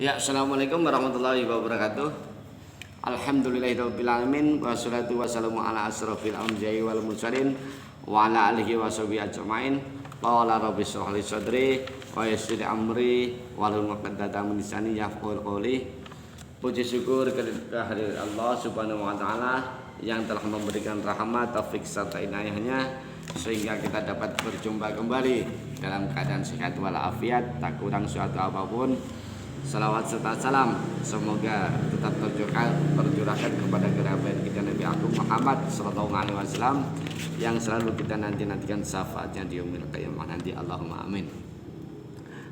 Ya, assalamualaikum warahmatullahi wabarakatuh. Alhamdulillahirabbil alamin wassalatu wassalamu ala asrofil anbiya'i wal mursalin wa ala alihi washabihi ajmain. Qala rabbi shrah li sadri wa yassir li amri wahlul 'uqdatam min lisani yafqahu qawli. Puji syukur kehadirat Allah Subhanahu wa taala yang telah memberikan rahmat, taufik serta inayahnya sehingga kita dapat berjumpa kembali dalam keadaan sehat walafiat, tak kurang suatu apapun. Salawat serta salam semoga tetap tercurahkan kepada kerabat kita Nabi Agung Muhammad sallallahu alaihi wasallam yang selalu kita nantikan syafaatnya di yaumil qiyamah nanti. Allahumma amin.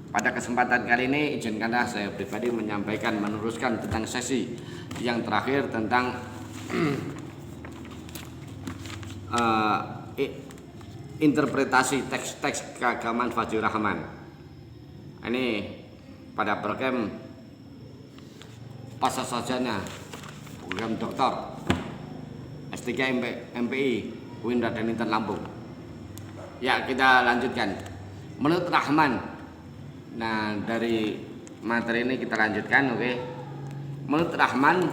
Pada kesempatan kali ini izinkanlah saya pribadi menyampaikan meneruskan tentang sesi yang terakhir tentang interpretasi teks-teks keagamaan Fajrul Rahman. Ini pada program pasca sarjana program doktor S3 MPI UIN Raden Inten Lampung. Ya, kita lanjutkan. Menurut Rahman, nah dari materi ini kita lanjutkan, oke. Menurut Rahman,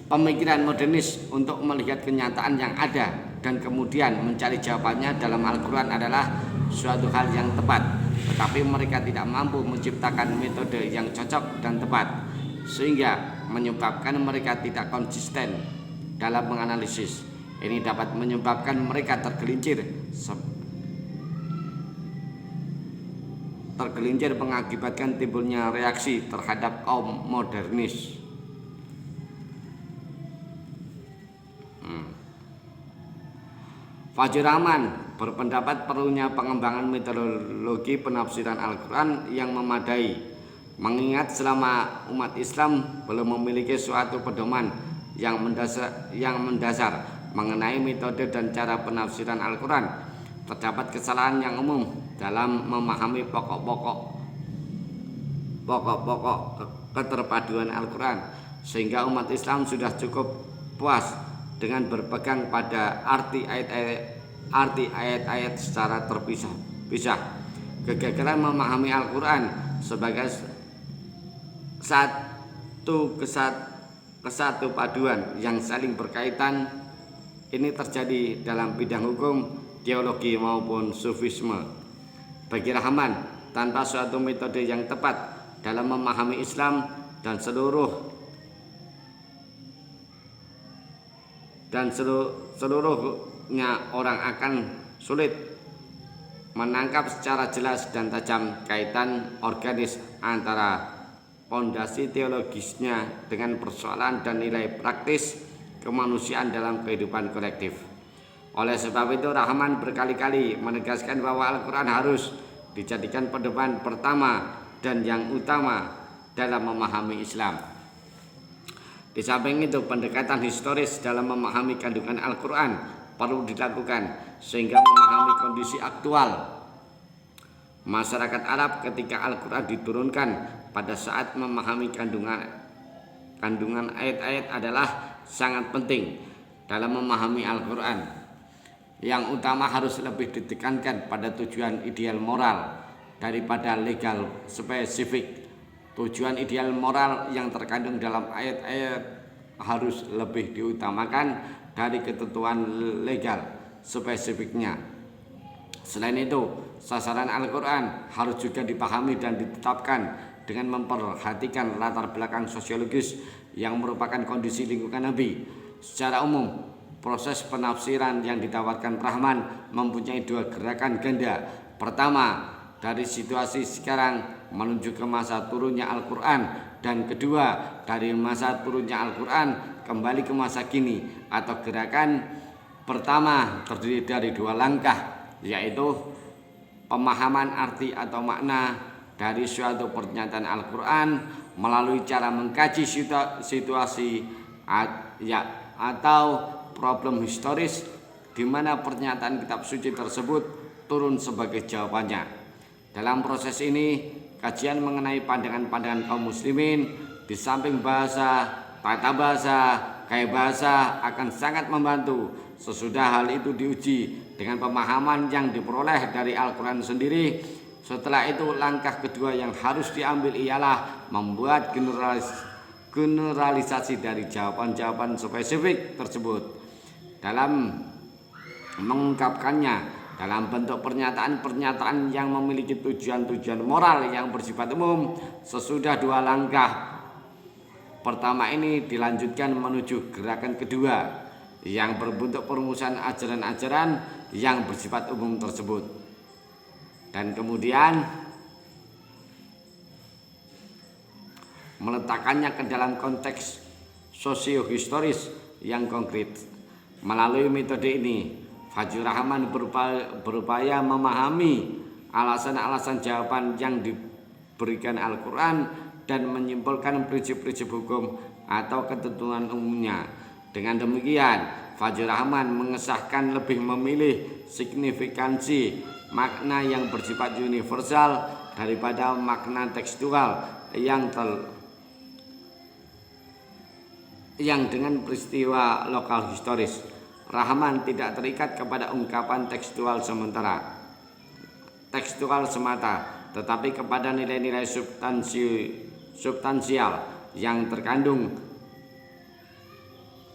pemikiran modernis untuk melihat kenyataan yang ada dan kemudian mencari jawabannya dalam Al-Quran adalah suatu hal yang tepat, tetapi mereka tidak mampu menciptakan metode yang cocok dan tepat, sehingga menyebabkan mereka tidak konsisten dalam menganalisis. Ini dapat menyebabkan mereka tergelincir mengakibatkan timbulnya reaksi terhadap kaum modernis. Fajrul Rahman berpendapat perlunya pengembangan metodologi penafsiran Al-Quran yang memadai, mengingat selama umat Islam belum memiliki suatu pedoman yang mendasar mengenai metode dan cara penafsiran Al-Quran. Terdapat kesalahan yang umum dalam memahami pokok-pokok keterpaduan Al-Quran, sehingga umat Islam sudah cukup puas dengan berpegang pada arti ayat-ayat secara terpisah. Kegagalan memahami Al-Quran sebagai satu kesatupaduan yang saling berkaitan ini terjadi dalam bidang hukum, teologi maupun sufisme. Bagi Rahman, tanpa suatu metode yang tepat dalam memahami Islam dan seluruhnya orang akan sulit menangkap secara jelas dan tajam kaitan organis antara fondasi teologisnya dengan persoalan dan nilai praktis kemanusiaan dalam kehidupan kolektif. Oleh sebab itu, Rahman berkali-kali menegaskan bahwa Al-Quran harus dijadikan pedoman pertama dan yang utama dalam memahami Islam. Di samping itu, pendekatan historis dalam memahami kandungan Al-Quran perlu dilakukan sehingga memahami kondisi aktual masyarakat Arab ketika Al-Quran diturunkan. Pada saat memahami kandungan ayat-ayat adalah sangat penting dalam memahami Al-Quran. Yang utama harus lebih ditekankan pada tujuan ideal moral daripada legal spesifik. Tujuan ideal moral yang terkandung dalam ayat-ayat harus lebih diutamakan dari ketentuan legal spesifiknya. Selain itu, sasaran Al-Quran harus juga dipahami dan ditetapkan dengan memperhatikan latar belakang sosiologis yang merupakan kondisi lingkungan Nabi. Secara umum, proses penafsiran yang ditawarkan Rahman mempunyai dua gerakan ganda. Pertama, dari situasi sekarang menuju ke masa turunnya Al-Quran, dan kedua, dari masa turunnya Al-Quran kembali ke masa kini. Atau gerakan pertama terdiri dari dua langkah, yaitu pemahaman arti atau makna dari suatu pernyataan Al-Quran melalui cara mengkaji situasi atau problem historis di mana pernyataan kitab suci tersebut turun sebagai jawabannya. Dalam proses ini, kajian mengenai pandangan-pandangan kaum muslimin di samping bahasa, tata bahasa, gaya bahasa akan sangat membantu. Sesudah hal itu diuji dengan pemahaman yang diperoleh dari Al-Quran sendiri, Setelah itu langkah kedua yang harus diambil ialah membuat generalisasi dari jawaban-jawaban spesifik tersebut dalam mengungkapkannya dalam bentuk pernyataan-pernyataan yang memiliki tujuan-tujuan moral yang bersifat umum. Sesudah dua langkah pertama ini dilanjutkan menuju gerakan kedua yang berbentuk perumusan ajaran-ajaran yang bersifat umum tersebut, dan kemudian meletakkannya ke dalam konteks sosiohistoris yang konkret. Melalui metode ini, Fajrul Rahman berupaya memahami alasan-alasan jawaban yang diberikan Al-Quran dan menyimpulkan prinsip-prinsip hukum atau ketentuan umumnya. Dengan demikian, Fajrul Rahman mengesahkan lebih memilih signifikansi makna yang bersifat universal daripada makna tekstual yang dengan peristiwa lokal historis. Rahman tidak terikat kepada ungkapan tekstual semata, tetapi kepada nilai-nilai substansial yang terkandung.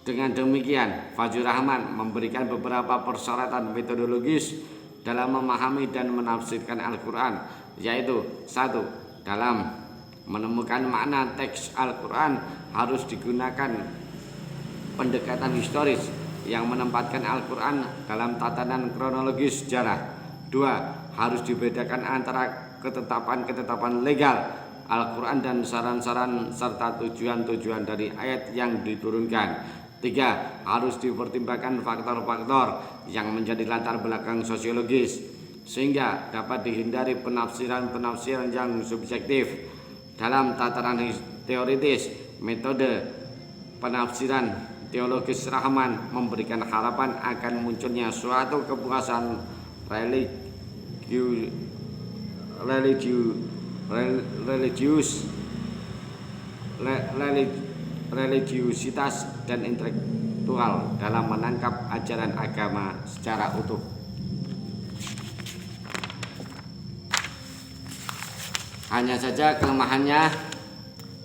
Dengan demikian, Fajrul Rahman memberikan beberapa persyaratan metodologis dalam memahami dan menafsirkan Al-Quran, yaitu 1. Dalam menemukan makna teks Al-Quran harus digunakan pendekatan historis yang menempatkan Al-Quran dalam tatanan kronologis sejarah. 2. Harus dibedakan antara ketetapan-ketetapan legal Al-Quran dan saran-saran serta tujuan-tujuan dari ayat yang diturunkan. 3. Harus dipertimbangkan faktor-faktor yang menjadi latar belakang sosiologis sehingga dapat dihindari penafsiran-penafsiran yang subjektif. Dalam tataran teoritis, metode penafsiran teologis Rahman memberikan harapan akan munculnya suatu kepuasan religiusitas dan intelektual dalam menangkap ajaran agama secara utuh. Hanya saja kelemahannya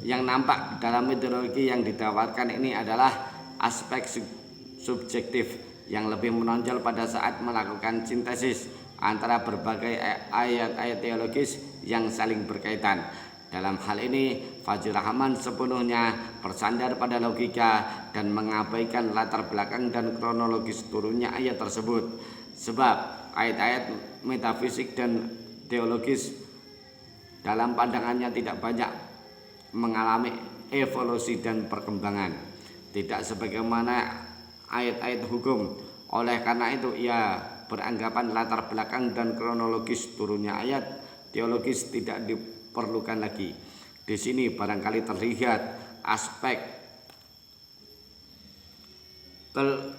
yang nampak dalam metodologi yang ditawarkan ini adalah aspek subjektif yang lebih menonjol pada saat melakukan sintesis antara berbagai ayat-ayat teologis yang saling berkaitan. Dalam hal ini, Fajrul Rahman sepenuhnya bersandar pada logika dan mengabaikan latar belakang dan kronologis turunnya ayat tersebut. Sebab ayat-ayat metafisik dan teologis dalam pandangannya tidak banyak mengalami evolusi dan perkembangan, tidak sebagaimana ayat-ayat hukum. Oleh karena itu, ia beranggapan latar belakang dan kronologis turunnya ayat teologis tidak diperlukan lagi. Di sini barangkali terlihat aspek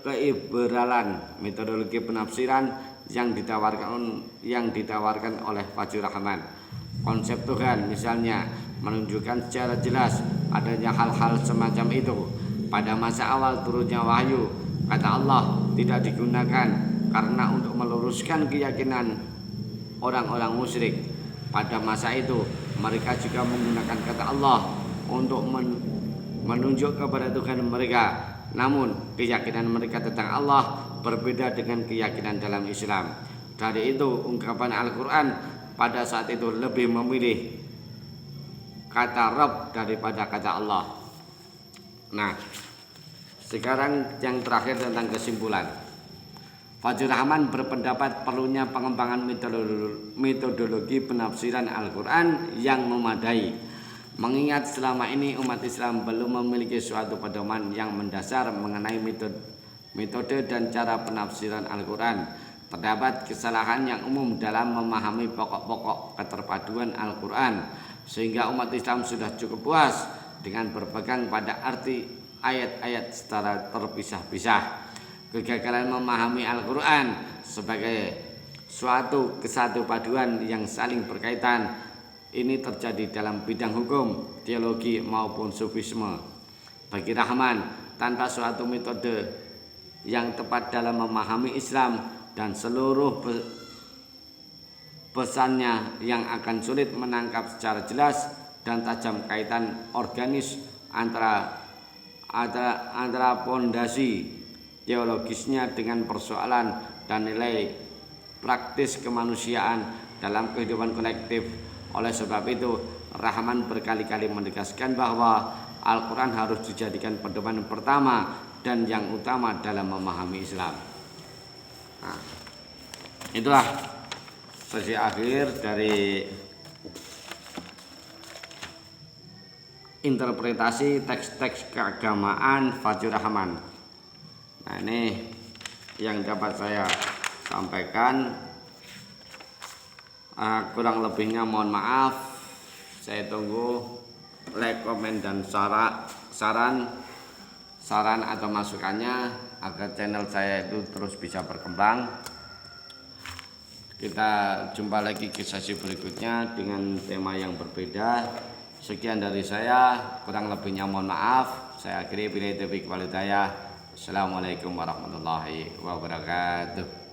keiberalan metodologi penafsiran yang ditawarkan oleh Fajrul Rahman. Konsep Tuhan misalnya menunjukkan secara jelas adanya hal-hal semacam itu. Pada masa awal turunnya wahyu, kata Allah tidak digunakan karena untuk meluruskan keyakinan orang-orang musyrik. Pada masa itu mereka juga menggunakan kata Allah untuk menunjuk kepada Tuhan mereka. Namun keyakinan mereka tentang Allah berbeda dengan keyakinan dalam Islam. Dari itu ungkapan Al-Quran pada saat itu lebih memilih kata Rabb daripada kata Allah. Nah, sekarang yang terakhir tentang kesimpulan. Fajrul Rahman berpendapat perlunya pengembangan metodologi penafsiran Al-Quran yang memadai, mengingat selama ini umat Islam belum memiliki suatu pedoman yang mendasar mengenai metode dan cara penafsiran Al-Quran. Terdapat kesalahan yang umum dalam memahami pokok-pokok keterpaduan Al-Quran, sehingga umat Islam sudah cukup puas dengan berpegang pada arti ayat-ayat secara terpisah-pisah. Kegagalan memahami Al-Quran sebagai suatu kesatupaduan yang saling berkaitan ini terjadi dalam bidang hukum, teologi maupun sufisme. Bagi Rahman, tanpa suatu metode yang tepat dalam memahami Islam dan seluruh pesannya yang akan sulit menangkap secara jelas dan tajam kaitan organis antara pondasi teologisnya dengan persoalan dan nilai praktis kemanusiaan dalam kehidupan kolektif. Oleh sebab itu, Rahman berkali-kali menegaskan bahwa Al-Quran harus dijadikan pedoman pertama dan yang utama dalam memahami Islam. Nah, itulah sesi akhir dari interpretasi teks-teks keagamaan Fadjur Rahman. Nah, ini yang dapat saya sampaikan. Kurang lebihnya mohon maaf. Saya tunggu like, komen, dan saran atau masukannya agar channel saya itu terus bisa berkembang. Kita jumpa lagi ke sesi berikutnya dengan tema yang berbeda. Sekian dari saya, kurang lebihnya mohon maaf. Saya akhiri billahi taufiq wal hidayah. Assalamualaikum warahmatullahi wabarakatuh.